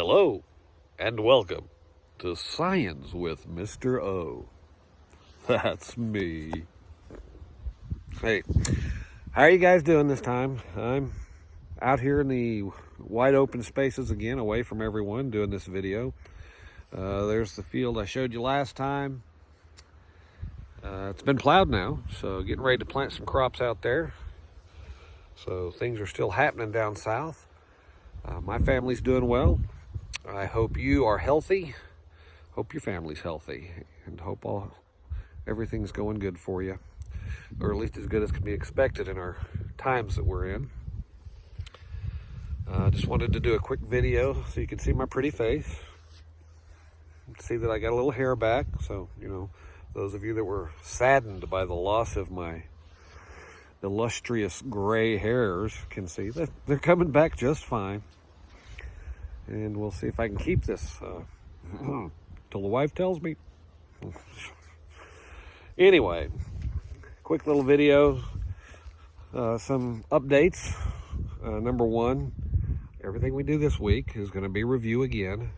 Hello, and welcome to Science with Mr. O. That's me. Hey, how are you guys doing this time? I'm out here in the wide open spaces again, away from everyone, doing this video. There's the field I showed you last time. It's been plowed now, so getting ready to plant some crops out there. So things are still happening down south. My family's doing well. I hope you are healthy. Hope your family's healthy, and hope everything's going good for you, or at least as good as can be expected in our times that we're in. Just wanted to do a quick video so you can see my pretty face. See that I got a little hair back, so those of you that were saddened by the loss of my illustrious gray hairs can see that they're coming back just fine. And we'll see if I can keep this till the wife tells me. Anyway, quick little video, some updates. Number one, everything we do this week is going to be review again.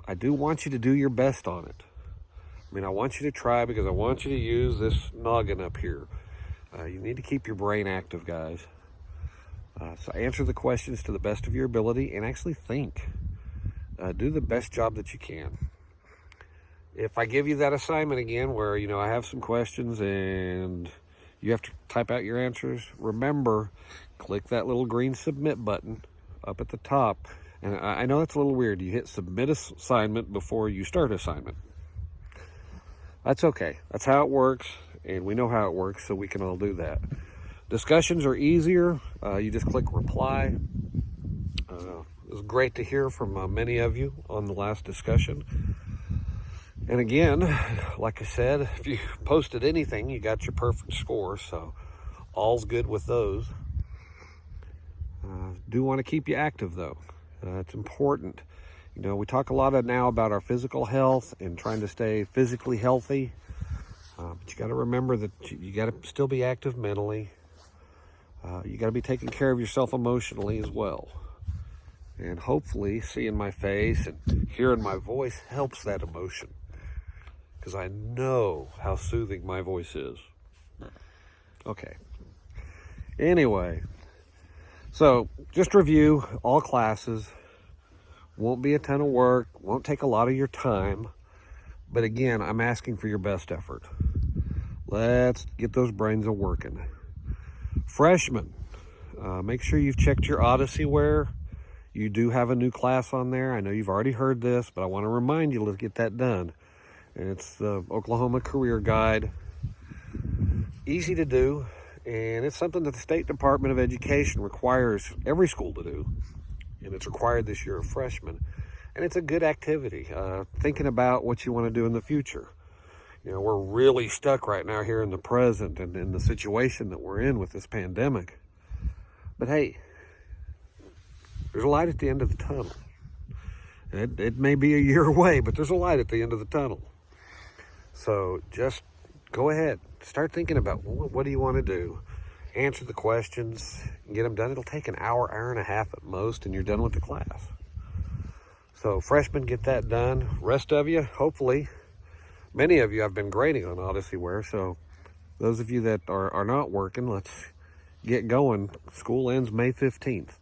I do want you to do your best on it. I want you to try, because I want you to use this noggin up here. You need to keep your brain active, guys. So answer the questions to the best of your ability and actually think. Do the best job that you can. If I give you that assignment again where, I have some questions and you have to type out your answers, remember, click that little green submit button up at the top. And I know it's a little weird. You hit submit assignment before you start assignment. That's okay. That's how it works, and we know how it works, so we can all do that. Discussions are easier. You just click reply. It was great to hear from many of you on the last discussion. And again, like I said, if you posted anything, you got your perfect score, so all's good with those. Do want to keep you active, though. It's important. We talk a lot now about our physical health and trying to stay physically healthy. But you got to remember that you got to still be active mentally. You got to be taking care of yourself emotionally as well. And hopefully seeing my face and hearing my voice helps that emotion, because I know how soothing my voice is. Okay. Anyway, so just review all classes. Won't be a ton of work, won't take a lot of your time. But again, I'm asking for your best effort. Let's get those brains a-working. Freshmen, make sure you've checked your Odyssey Wear. You do have a new class on there. I know you've already heard this, but I want to remind you to get that done. And it's the Oklahoma Career Guide. Easy to do, and it's something that the State Department of Education requires every school to do. And it's required this year of freshmen. And it's a good activity, thinking about what you want to do in the future. We're really stuck right now here in the present and in the situation that we're in with this pandemic. But hey, there's a light at the end of the tunnel. It may be a year away, but there's a light at the end of the tunnel. So just go ahead, start thinking about what do you want to do. Answer the questions and get them done. It'll take an hour, hour and a half at most, and you're done with the class. So freshmen, get that done. Rest of you, hopefully, many of you have been grading on Odyssey Wear. So those of you that are not working, let's get going. School ends May 15th.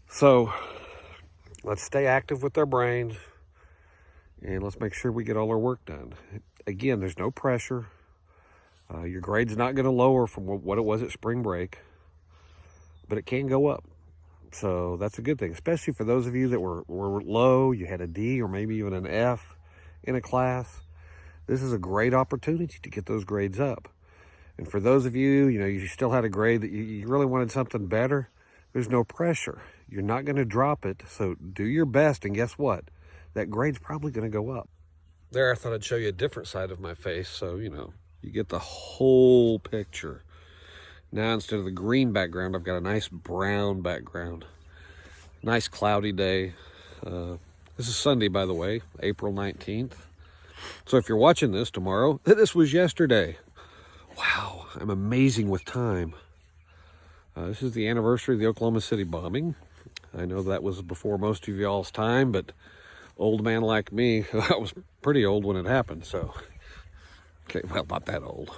So let's stay active with our brains, and let's make sure we get all our work done. Again, there's no pressure. Your grade's not going to lower from what it was at spring break, but it can go up. So that's a good thing, especially for those of you that were low, you had a D or maybe even an F in a class. This is a great opportunity to get those grades up. And for those of you, you still had a grade that you really wanted something better, there's no pressure. You're not going to drop it, so do your best, and guess what? That grade's probably going to go up. There, I thought I'd show you a different side of my face, so, you get the whole picture. Now, instead of the green background, I've got a nice brown background. Nice cloudy day. This is Sunday, by the way, April 19th. So if you're watching this tomorrow, this was yesterday. Wow, I'm amazing with time. This is the anniversary of the Oklahoma City bombing. I know that was before most of y'all's time, but old man like me, I was pretty old when it happened, so. Okay, well, not that old.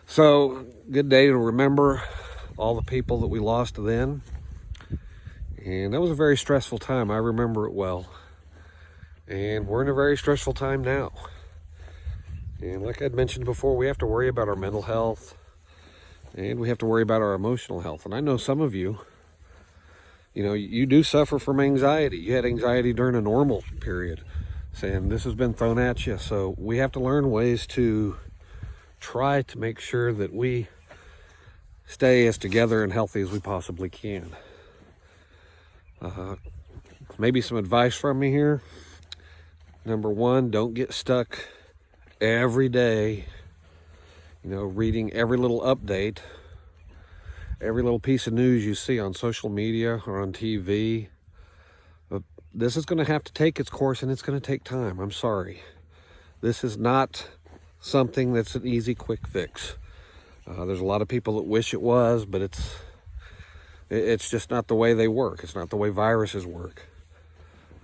So, good day to remember all the people that we lost then. And that was a very stressful time. I remember it well. And we're in a very stressful time now. And like I'd mentioned before, we have to worry about our mental health. And we have to worry about our emotional health. And I know some of you, you do suffer from anxiety. You had anxiety during a normal period. Saying this has been thrown at you. So we have to learn ways to try to make sure that we stay as together and healthy as we possibly can. Maybe some advice from me here. Number one, don't get stuck every day, reading every little update, every little piece of news you see on social media or on TV. But this is going to have to take its course, and it's going to take time. I'm sorry. This is not something that's an easy, quick fix. There's a lot of people that wish it was, but it's just not the way they work. It's not the way viruses work.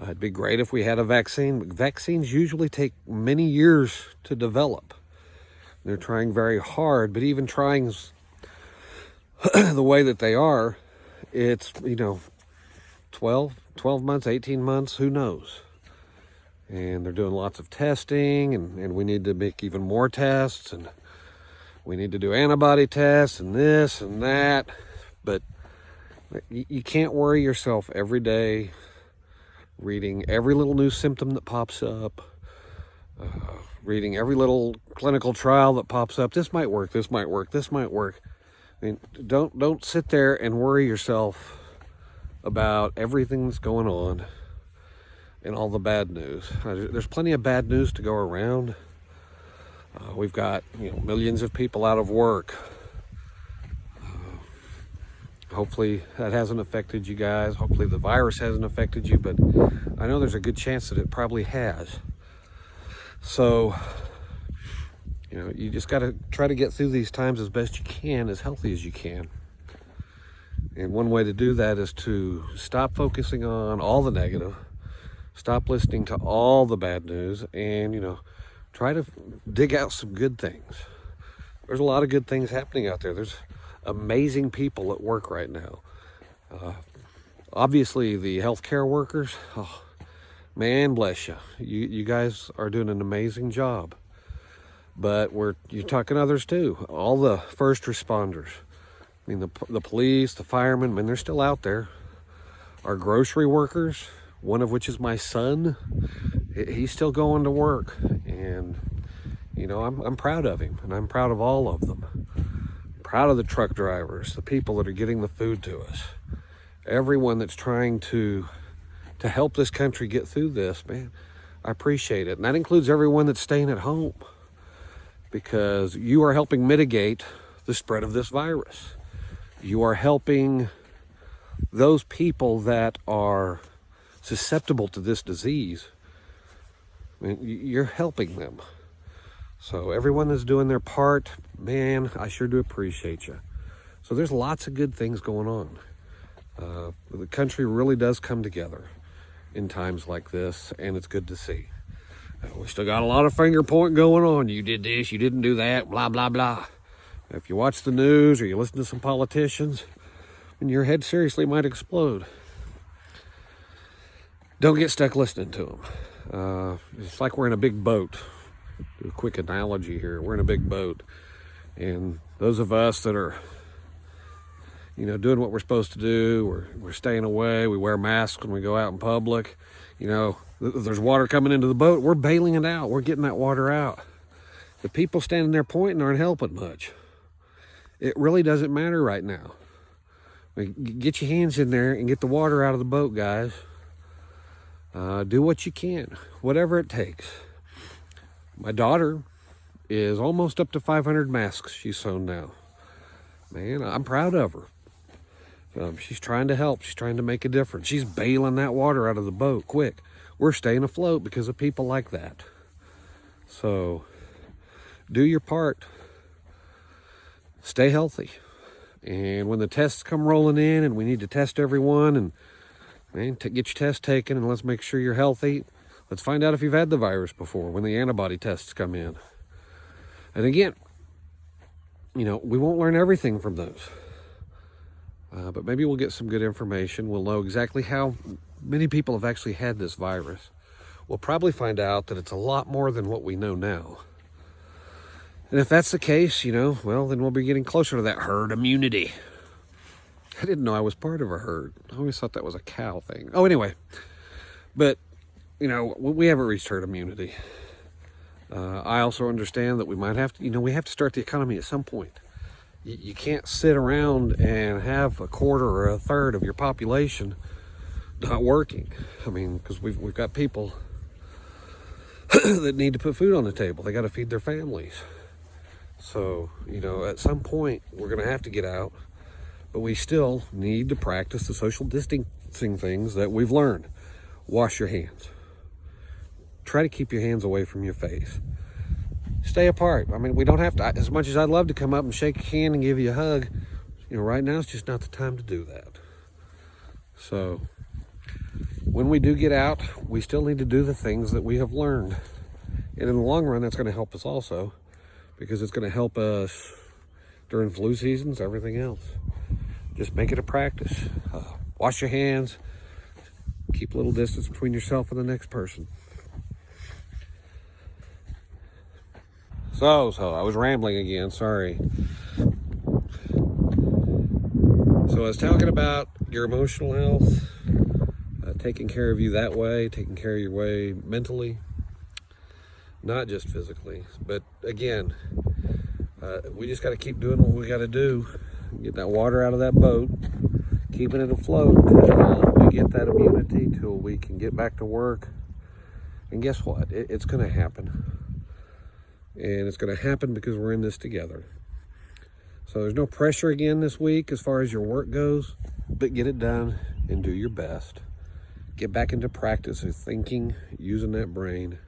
It'd be great if we had a vaccine, but vaccines usually take many years to develop. They're trying very hard, but even trying the way that they are, it's, 12 months, 18 months, who knows? And they're doing lots of testing, and we need to make even more tests, and we need to do antibody tests and this and that. But you can't worry yourself every day reading every little new symptom that pops up, reading every little clinical trial that pops up. This might work, this might work, this might work. I mean, don't sit there and worry yourself about everything that's going on and all the bad news. There's plenty of bad news to go around. We've got millions of people out of work. Hopefully that hasn't affected you guys. Hopefully the virus hasn't affected you, but I know there's a good chance that it probably has. So, you just got to try to get through these times as best you can, as healthy as you can. And one way to do that is to stop focusing on all the negative, stop listening to all the bad news, and, try to dig out some good things. There's a lot of good things happening out there. There's amazing people at work right now. Obviously, the healthcare workers, man bless you. You guys are doing an amazing job. But you're talking others too. All the first responders. I mean, the police, the firemen, they're still out there. Our grocery workers, one of which is my son, he's still going to work. And, I'm proud of him, and I'm proud of all of them. I'm proud of the truck drivers, the people that are getting the food to us. Everyone that's trying to help this country get through this, man, I appreciate it. And that includes everyone that's staying at home, because you are helping mitigate the spread of this virus. You are helping those people that are susceptible to this disease. You're helping them. So everyone that's doing their part, man, I sure do appreciate you. So there's lots of good things going on. The country really does come together in times like this, and it's good to see. We still got a lot of finger pointing going on. You did this, you didn't do that, blah, blah, blah. If you watch the news or you listen to some politicians, and your head seriously might explode. Don't get stuck listening to them. It's like we're in a big boat. Do a quick analogy here. We're in a big boat. And those of us that are, doing what we're supposed to do, we're staying away, we wear masks when we go out in public, there's water coming into the boat, we're bailing it out, we're getting that water out. The people standing there pointing aren't helping much. It really doesn't matter right now. Get your hands in there and get the water out of the boat, guys. Do what you can, whatever it takes. My daughter is almost up to 500 masks she's sewn now. Man, I'm proud of her. She's trying to help. She's trying to make a difference. She's bailing that water out of the boat quick. We're staying afloat because of people like that. So do your part. Stay healthy. And when the tests come rolling in and we need to test everyone and man, get your test taken and let's make sure you're healthy. Let's find out if you've had the virus before when the antibody tests come in. And again, we won't learn everything from those. But maybe we'll get some good information. We'll know exactly how many people have actually had this virus. We'll probably find out that it's a lot more than what we know now. And if that's the case, well, then we'll be getting closer to that herd immunity. I didn't know I was part of a herd. I always thought that was a cow thing. Oh, anyway. But, we haven't reached herd immunity. I also understand that we might have to, we have to start the economy at some point. You can't sit around and have a quarter or a third of your population not working. I mean, because we've got people that need to put food on the table. They got to feed their families. So, at some point, we're going to have to get out. But we still need to practice the social distancing things that we've learned. Wash your hands. Try to keep your hands away from your face. Stay apart. I mean, we don't have to, as much as I'd love to come up and shake your hand and give you a hug, right now it's just not the time to do that. So, when we do get out, we still need to do the things that we have learned. And in the long run, that's going to help us also, because it's going to help us during flu seasons, everything else. Just make it a practice. Wash your hands. Keep a little distance between yourself and the next person. So I was rambling again, sorry. So I was talking about your emotional health, taking care of you that way, taking care of your way mentally, not just physically. But again, we just got to keep doing what we got to do. Get that water out of that boat, keeping it afloat until we get that immunity, till we can get back to work. And guess what? It's going to happen. And it's going to happen because we're in this together. So there's no pressure again this week as far as your work goes, but get it done and do your best. Get back into practice of thinking, using that brain.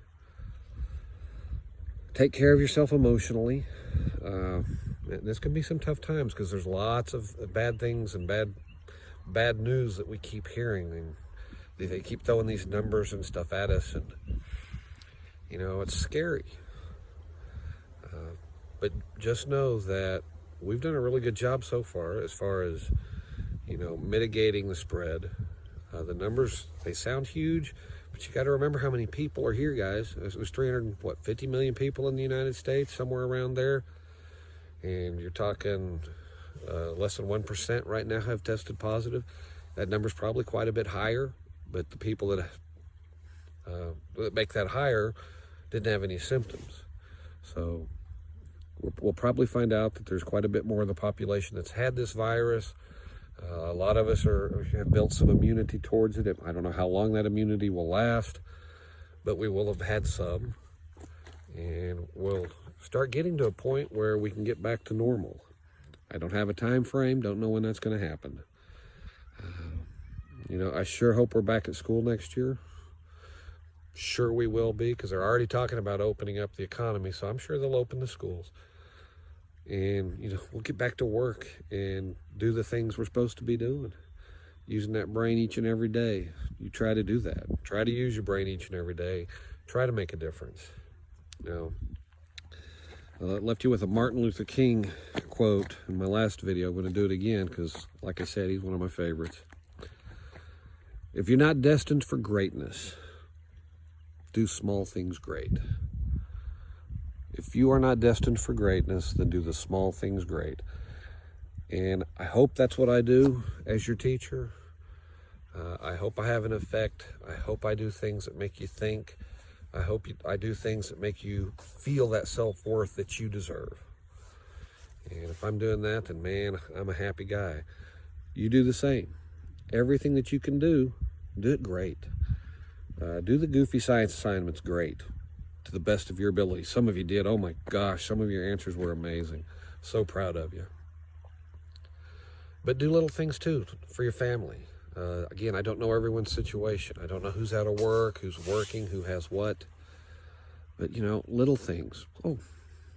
Take care of yourself emotionally. This can be some tough times because there's lots of bad things and bad news that we keep hearing, and they keep throwing these numbers and stuff at us, and it's scary. But just know that we've done a really good job so far as mitigating the spread. The numbers, they sound huge, but you got to remember how many people are here, guys. It was 50 million people in the United States, somewhere around there. And you're talking less than 1% right now have tested positive. That number's probably quite a bit higher, but the people that make that higher didn't have any symptoms. So we'll probably find out that there's quite a bit more of the population that's had this virus. A lot of us have built some immunity towards it. I don't know how long that immunity will last, but we will have had some. And we'll start getting to a point where we can get back to normal. I don't have a time frame, don't know when that's going to happen. I sure hope we're back at school next year. Sure we will be, because they're already talking about opening up the economy, so I'm sure they'll open the schools. And, we'll get back to work and do the things we're supposed to be doing. Using that brain each and every day. You try to do that. Try to use your brain each and every day. Try to make a difference. I left you with a Martin Luther King quote in my last video. I'm going to do it again because, like I said, he's one of my favorites. If you're not destined for greatness, do small things great. If you are not destined for greatness, then do the small things great. And I hope that's what I do as your teacher. I hope I have an effect. I hope I do things that make you think. I hope I do things that make you feel that self-worth that you deserve. And if I'm doing that, then man, I'm a happy guy. You do the same. Everything that you can do it great. Do the goofy science assignments great, to the best of your ability. Some of you did. Oh my gosh, some of your answers were amazing. So proud of you. But do little things too for your family. Again, I don't know everyone's situation. I don't know who's out of work, who's working, who has what. But, little things. Oh,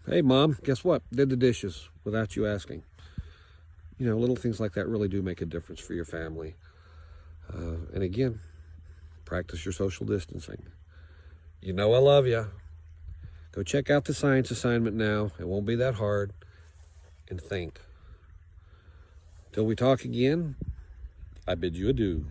hey, Mom, guess what? Did the dishes without you asking. You know, little things like that really do make a difference for your family. And again, practice your social distancing. You know I love you. Go check out the science assignment now. It won't be that hard. And think. Till we talk again, I bid you adieu.